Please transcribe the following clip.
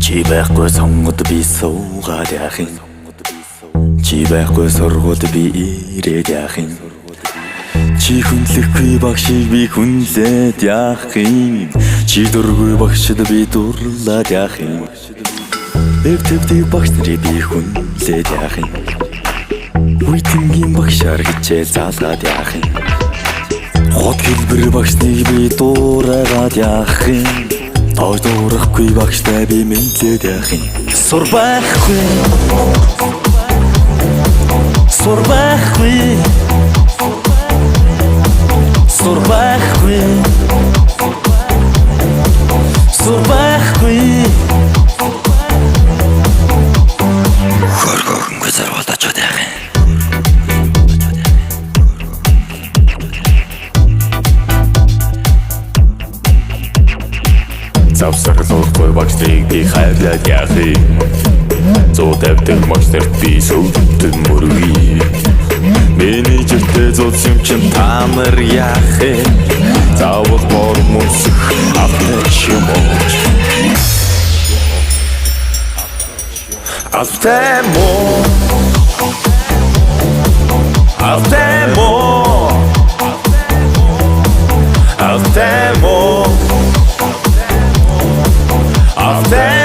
Чи байхгүй сонгод би суугаад яах юм. Чи байхгүй сургууд би ирээд яах юм. Чи хүндлэхгүй багшийг би хүнлээд яах юм. Чи дургүй багшд би дурлаад яах юм. Эвтэвтэй багш нарыг би хүнлээд яах юм. Үйтэнгийн багшаар хичээл заалгаад яах юм. Хот хэлбэр багшныг би дуурайгаад яах юм. Тоо дуурахгүй багштай би мэдлээд яах юм. Сур байхгүй. Сур байхгүй. Сур байхгүй. Сур байхгүй. Хөргөн гүзэр удаж яах юм. Завсарлахгүй багшийг би хайрлаад яах юм. Зоо тавьдаг багш нарт би сүйдэн мөрөй. Менежертэй зоц юм чин та нар яах юм. Заавал бор мөсөх автай юм уу. Автай муу. Автай муу. Автай муу. Автай